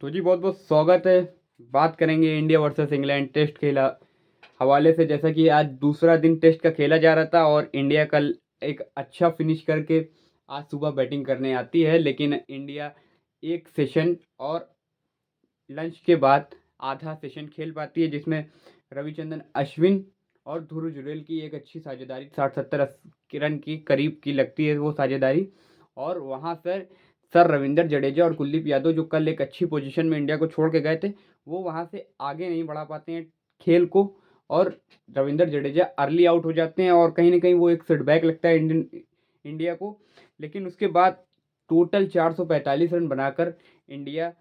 तो जी बहुत बहुत स्वागत है। बात करेंगे इंडिया वर्सेस इंग्लैंड टेस्ट खेला हवाले से। जैसा कि आज दूसरा दिन टेस्ट का खेला जा रहा था और इंडिया कल एक अच्छा फिनिश करके आज सुबह बैटिंग करने आती है, लेकिन इंडिया एक सेशन और लंच के बाद आधा सेशन खेल पाती है, जिसमें रविचंद्रन अश्विन और ध्रुव जुरेल की एक अच्छी साझेदारी 60-70 रन की करीब की लगती है वो साझेदारी। और वहाँ से सर रविंद्र जडेजा और कुलदीप यादव जो कल एक अच्छी पोजीशन में इंडिया को छोड़ के गए थे, वो वहाँ से आगे नहीं बढ़ा पाते हैं खेल को। और रविंद्र जडेजा अर्ली आउट हो जाते हैं और कहीं ना कहीं वो एक सेटबैक लगता है इंडिया को। लेकिन उसके बाद टोटल 445 रन बनाकर इंडिया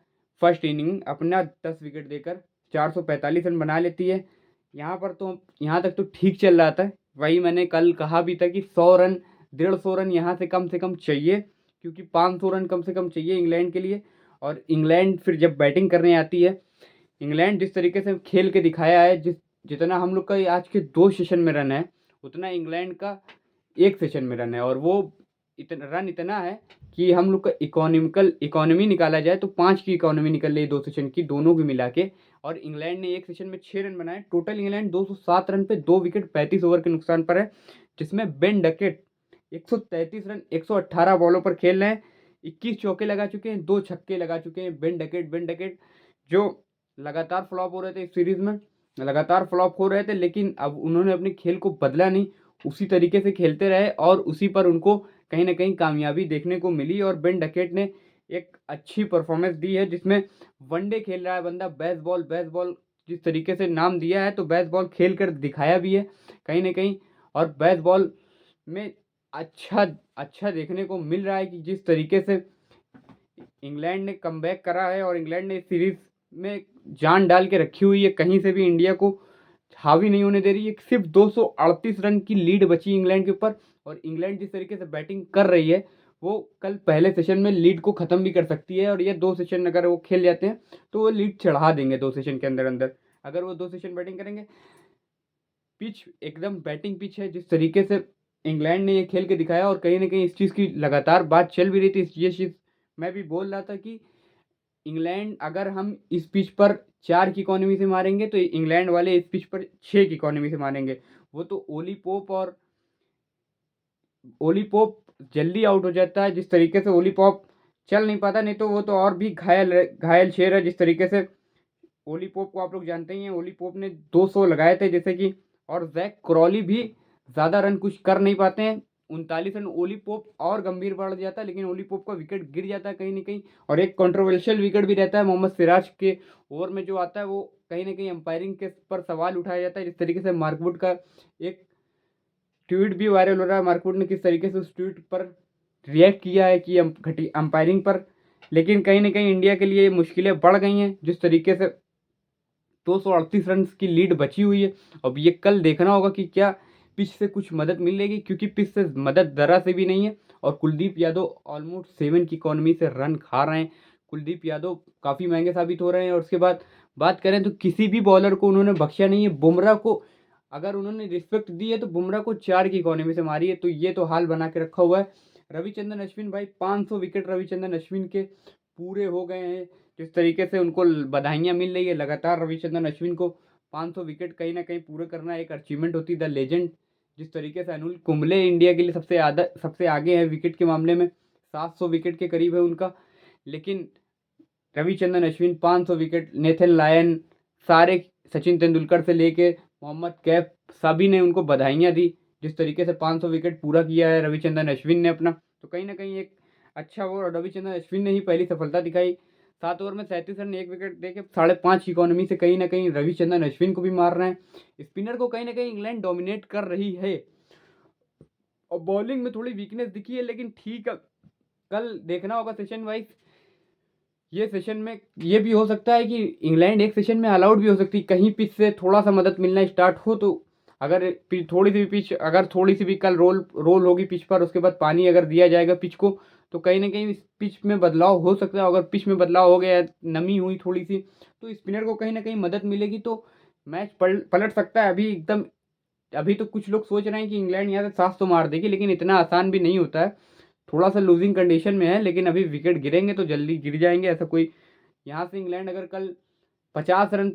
फर्स्ट इनिंग अपना 10 विकेट देकर 445 रन बना लेती है। यहाँ पर तो यहाँ तक तो ठीक चल रहा था। वही मैंने कल कहा भी था कि 100 रन 150 रन यहाँ से कम चाहिए, क्योंकि 500 रन कम से कम चाहिए इंग्लैंड के लिए। और इंग्लैंड फिर जब बैटिंग करने आती है, इंग्लैंड जिस तरीके से खेल के दिखाया है, जितना हम लोग का आज के 2 सेशन में रन है, उतना इंग्लैंड का एक सेशन में रन है। और वो इतना है कि हम लोग का इकोनॉमी निकाला जाए तो 5 की इकोनॉमी निकल रही है 2 सेशन की, दोनों की मिला के। और इंग्लैंड ने एक सेशन में 6 रन बनाए। टोटल इंग्लैंड 207 रन पे 2 विकेट 35 ओवर के नुकसान पर है, जिसमें बेन डकेट 133 रन 118 बॉलों पर खेल रहे हैं। 21 चौके लगा चुके हैं, 2 छक्के लगा चुके हैं। बेन डकेट जो लगातार फ्लॉप हो रहे थे इस सीरीज में, लगातार फ्लॉप हो रहे थे, लेकिन अब उन्होंने अपने खेल को बदला नहीं, उसी तरीके से खेलते रहे और उसी पर उनको कहीं ना कहीं कामयाबी देखने को मिली। और बेन डकेट ने एक अच्छी परफॉर्मेंस दी है, जिसमें वनडे खेल रहा है बंदा। बेसबॉल जिस तरीके से नाम दिया है, तो बेसबॉल खेल कर दिखाया भी है कहीं ना कहीं। और बेसबॉल में अच्छा अच्छा देखने को मिल रहा है कि जिस तरीके से इंग्लैंड ने कमबैक करा है और इंग्लैंड ने इस सीरीज में जान डाल के रखी हुई है, कहीं से भी इंडिया को हावी नहीं होने दे रही है। सिर्फ 238 रन की लीड बची इंग्लैंड के ऊपर। और इंग्लैंड जिस तरीके से बैटिंग कर रही है, वो कल पहले सेशन में लीड को ख़त्म भी कर सकती है। और ये 2 सेशन अगर वो खेल जाते हैं तो वो लीड चढ़ा देंगे 2 सेशन के अंदर अंदर, अगर वो 2 सेशन बैटिंग करेंगे। पिच एकदम बैटिंग पिच है जिस तरीके से इंग्लैंड ने ये खेल के दिखाया। और कहीं ना कहीं इस चीज़ की लगातार बात चल भी रही थी। ये चीज़ मैं भी बोल रहा था कि इंग्लैंड अगर हम इस पिच पर 4 की इकोनॉमी से मारेंगे तो इंग्लैंड वाले इस पिच पर 6 की इकोनॉमी से मारेंगे। वो तो ओली पोप जल्दी आउट हो जाता है। जिस तरीके से ओली पोप चल नहीं पाता, नहीं तो वो तो और भी घायल शेर है। जिस तरीके से ओली पोप को आप लोग जानते ही हैं, ओली पोप ने 200 लगाए थे जैसे कि। और जैक क्रॉली भी ज़्यादा रन कुछ कर नहीं पाते हैं, 39 रन। ओली पोप और गंभीर बढ़ जाता है, लेकिन ओली पोप का विकेट गिर जाता है कहीं ना कहीं। और एक कंट्रोवर्शियल विकेट भी रहता है मोहम्मद सिराज के ओवर में जो आता है, वो कहीं ना कहीं अंपायरिंग के पर सवाल उठाया जाता है। जिस तरीके से मार्कवुड का एक ट्वीट भी वायरल हो रहा है, मार्कवुड ने किस तरीके से उस ट्वीट पर रिएक्ट किया है कि घटी अंपायरिंग पर। लेकिन कहीं ना कहीं इंडिया के लिए मुश्किलें बढ़ गई हैं, जिस तरीके से 238 रन की लीड बची हुई है। अब ये कल देखना होगा कि क्या पिच से कुछ मदद मिलेगी, क्योंकि पिच से मदद जरा से भी नहीं है। और कुलदीप यादव ऑलमोस्ट 7 की इकोनॉमी से रन खा रहे हैं। कुलदीप यादव काफ़ी महंगे साबित हो रहे हैं। और उसके बाद बात करें तो किसी भी बॉलर को उन्होंने बख्शा नहीं है। बुमराह को अगर उन्होंने रिस्पेक्ट दी है तो बुमराह को 4 की इकोनॉमी से मारी है। तो ये तो हाल बना के रखा हुआ है। रविचंद्रन अश्विन भाई, 500 विकेट रविचंद्रन अश्विन के पूरे हो गए हैं। जिस तरीके से उनको बधाइयाँ मिल रही है लगातार रविचंद्रन अश्विन को, 500 विकेट कहीं ना कहीं पूरे करना एक अचीवमेंट होती है। द लेजेंड जिस तरीके से अनिल कुंबले इंडिया के लिए सबसे आगे है विकेट के मामले में, 700 विकेट के करीब है उनका। लेकिन Ravichandran Ashwin 500 wicket, Nathan Lyon, सारे, सचिन तेंदुलकर से लेके मोहम्मद कैफ, सभी ने उनको बधाइयाँ दी। जिस तरीके से 500 विकेट पूरा किया है रविचंद्रन अश्विन ने अपना, तो कहीं ना कहीं एक अच्छा वो रविचंद्रन अश्विन ने ही पहली सफलता दिखाई। 7 ओवर में 37 रन 1 विकेट देके 5.5 की इकोनॉमी से कहीं ना कहीं रविचंद्रन अश्विन को भी मार रहे हैं। स्पिनर को कहीं ना कहीं इंग्लैंड डोमिनेट कर रही है। और बॉलिंग में थोड़ी वीकनेस दिखी है, लेकिन ठीक है, कल देखना होगा सेशन वाइज। ये सेशन में ये भी हो सकता है कि इंग्लैंड एक सेशन में अलाउड भी हो सकती है, कहीं पिच से थोड़ा सा मदद मिलना स्टार्ट हो तो। अगर थोड़ी सी भी पिच, अगर थोड़ी सी भी कल रोल रोल होगी पिच पर, उसके बाद पानी अगर दिया जाएगा पिच को, तो कहीं ना कहीं पिच में बदलाव हो सकता है। अगर पिच में बदलाव हो गया, नमी हुई थोड़ी सी, तो स्पिनर को कहीं ना कहीं मदद मिलेगी, तो मैच पलट सकता है। अभी एकदम, अभी तो कुछ लोग सोच रहे हैं कि इंग्लैंड यहाँ से 700 मार देगी, लेकिन इतना आसान भी नहीं होता है। थोड़ा सा लूजिंग कंडीशन में है, लेकिन अभी विकेट गिरेंगे तो जल्दी गिर जाएंगे, ऐसा कोई यहाँ से इंग्लैंड अगर कल 50 रन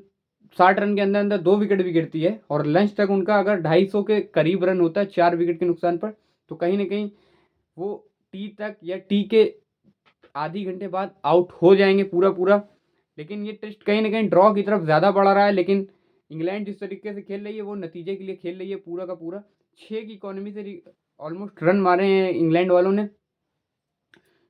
60 रन के अंदर अंदर 2 विकेट भी गिरती है और लंच तक उनका अगर 250 के करीब रन होता है 4 विकेट के नुकसान पर, तो कहीं ना कहीं वो टी तक या टी के आधी घंटे बाद आउट हो जाएंगे पूरा पूरा। लेकिन ये टेस्ट कहीं ना कहीं ड्रॉ की तरफ ज़्यादा बढ़ा रहा है, लेकिन इंग्लैंड जिस तरीके से खेल रही है वो नतीजे के लिए खेल रही है पूरा का पूरा। 6 की इकॉनमी से ऑलमोस्ट रन मारे हैं इंग्लैंड वालों ने।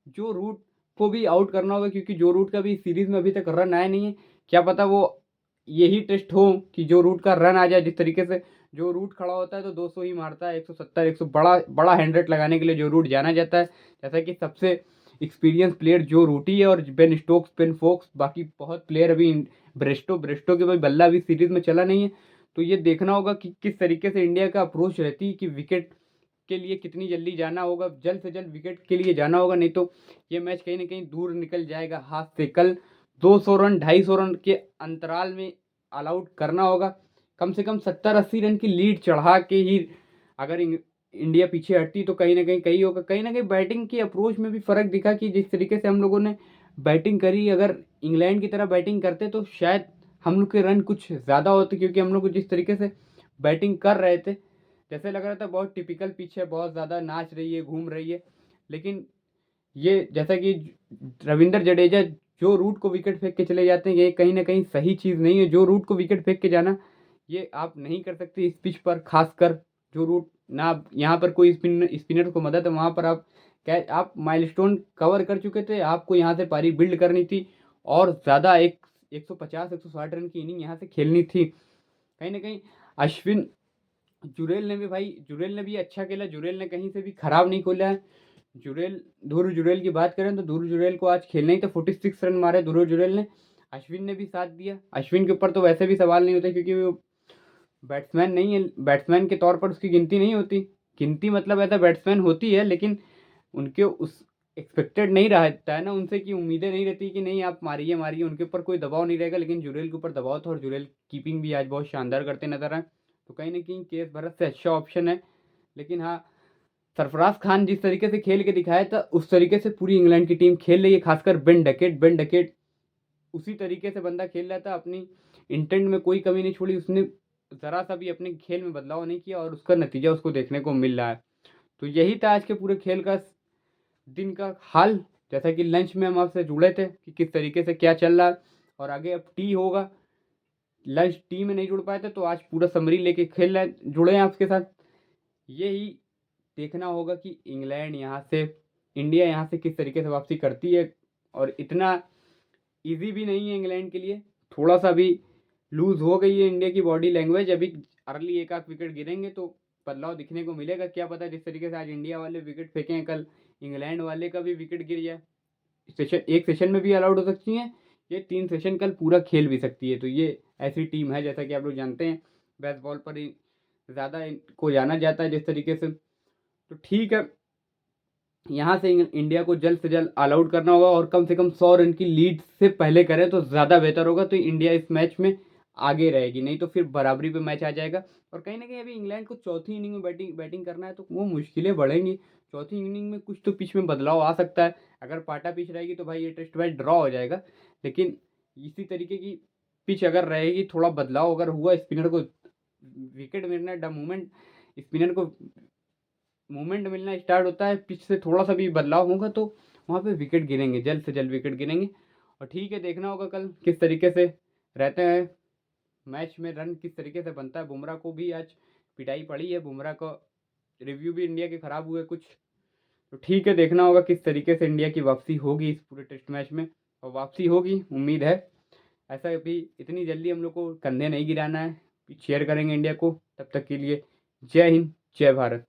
जो रूट को भी आउट करना होगा, क्योंकि जो रूट का भी सीरीज में अभी तक रन आया नहीं है। क्या पता वो यही टेस्ट हो कि जो रूट का रन आ जाए। जिस तरीके से जो रूट खड़ा होता है तो 200 ही मारता है, 170 100 बड़ा बड़ा 100 लगाने के लिए जो रूट जाना जाता है। जैसा कि सबसे एक्सपीरियंस प्लेयर जो रूटी है और बेन स्टोक्स, बेन फोक्स, बाकी बहुत प्लेयर अभी ब्रेस्टो के भाई बल्ला अभी सीरीज में चला नहीं है। तो ये देखना होगा कि किस तरीके से इंडिया का अप्रोच रहती है कि विकेट के लिए कितनी जल्दी जाना होगा, जल्द से जल्द विकेट के लिए जाना होगा, नहीं तो ये मैच कहीं ना कहीं दूर निकल जाएगा हाथ से। कल 200 रन 250 रन के अंतराल में ऑल आउट करना होगा। कम से कम 70-80 रन की लीड चढ़ा के ही अगर इंडिया पीछे हटती तो कहीं होगा। कहीं ना कहीं बैटिंग की अप्रोच में भी फ़र्क दिखा कि जिस तरीके से हम लोगों ने बैटिंग करी, अगर इंग्लैंड की तरह बैटिंग करते तो शायद हम लोग के रन कुछ ज़्यादा होते, क्योंकि हम लोग जिस तरीके से बैटिंग कर रहे थे जैसे लग रहा था बहुत टिपिकल पिच है, बहुत ज़्यादा नाच रही है, घूम रही है। लेकिन ये जैसा कि रविंद्र जडेजा जो रूट को विकेट फेंक के चले जाते हैं, ये कहीं ना कहीं सही चीज़ नहीं है। जो रूट को विकेट फेंक के जाना ये आप नहीं कर सकते इस पिच पर, खासकर जो रूट ना यहाँ पर कोई स्पिनर को मदद है, वहाँ पर आप क्या आप माइलस्टोन कवर कर चुके थे, आपको यहाँ से पारी बिल्ड करनी थी और ज़्यादा 150-160 रन की इनिंग यहाँ से खेलनी थी। कहीं ना कहीं अश्विन जुरेल ने भी अच्छा खेला। जुरेल ने कहीं से भी खराब नहीं खोला है। ध्रुव जुरेल की बात करें तो ध्रुव जुरेल को आज खेलना ही तो 46 रन मारे ध्रुव जुरेल ने। अश्विन ने भी साथ दिया। अश्विन के ऊपर तो वैसे भी सवाल नहीं होता, क्योंकि वो बैट्समैन नहीं है, बैट्समैन के तौर पर उसकी गिनती नहीं होती। गिनती मतलब ऐसा बैट्समैन होती है, लेकिन उनके उस एक्सपेक्टेड नहीं रहता है ना उनसे, कि उम्मीदें नहीं रहती कि नहीं आप मारिए मारिए, उनके ऊपर कोई दबाव नहीं रहेगा। लेकिन जुरेल के ऊपर दबाव था और जुरेल कीपिंग भी आज बहुत शानदार करते नजर आए। तो कहीं ना कहीं केस भरत से अच्छा ऑप्शन है। लेकिन हाँ, सरफराज खान जिस तरीके से खेल के दिखाया था उस तरीके से पूरी इंग्लैंड की टीम खेल रही है। खासकर बेन डकेट उसी तरीके से बंदा खेल रहा था, अपनी इंटेंट में कोई कमी नहीं छोड़ी उसने, ज़रा सा भी अपने खेल में बदलाव नहीं किया और उसका नतीजा उसको देखने को मिल रहा है। तो यही था आज के पूरे खेल का दिन का हाल। जैसा कि लंच में हम आपसे जुड़े थे कि किस तरीके से क्या चल रहा है, और आगे अब टी होगा। लंच टी में नहीं जुड़ पाए थे तो आज पूरा समरी लेके खेल रहे जुड़े हैं आपके साथ। यही देखना होगा कि इंडिया यहाँ से किस तरीके से वापसी करती है। और इतना इजी भी नहीं है इंग्लैंड के लिए, थोड़ा सा भी लूज हो गई है इंडिया की बॉडी लैंग्वेज। अभी अर्ली एक आध विकेट गिरेंगे तो बदलाव दिखने को मिलेगा। क्या पता जिस तरीके से आज इंडिया वाले विकेट फेंके हैं, कल इंग्लैंड वाले का भी विकेट गिर जाए। एक सेशन में भी अलाउड हो सकती हैं, ये 3 सेशन कल पूरा खेल भी सकती है। तो ये ऐसी टीम है, जैसा कि आप लोग जानते हैं बेसबॉल पर ही ज़्यादा को जाना जाता है जिस तरीके से। तो ठीक है, यहाँ से इंडिया को जल्द से जल्द ऑल आउट करना होगा और कम से कम 100 रन की लीड से पहले करें तो ज़्यादा बेहतर होगा। तो इंडिया इस मैच में आगे रहेगी, नहीं तो फिर बराबरी पे मैच आ जाएगा। और कहीं ना कहीं अभी इंग्लैंड को चौथी इनिंग में बैटिंग करना है तो वो मुश्किलें बढ़ेंगी। चौथी इनिंग में कुछ तो पिच में बदलाव आ सकता है। अगर पाटा पिच रहेगी तो भाई ये टेस्ट मैच ड्रॉ हो जाएगा। लेकिन इसी तरीके की पिच अगर रहेगी, थोड़ा बदलाव अगर हुआ, स्पिनर को विकेट मिलना मूवमेंट स्पिनर को मूवमेंट मिलना स्टार्ट होता है, पिच से थोड़ा सा भी बदलाव होगा तो वहाँ पे विकेट गिरेंगे, जल्द से जल्द विकेट गिरेंगे। और ठीक है, देखना होगा कल किस तरीके से रहते हैं मैच में, रन किस तरीके से बनता है। बुमराह को भी आज पिटाई पड़ी है, बुमराह का रिव्यू भी इंडिया के ख़राब हुए कुछ। तो ठीक है, देखना होगा किस तरीके से इंडिया की वापसी होगी इस पूरे टेस्ट मैच में। और वापसी होगी, उम्मीद है। ऐसा भी इतनी जल्दी हम लोग को कंधे नहीं गिराना है, शेयर करेंगे इंडिया को। तब तक के लिए जय हिंद, जय भारत।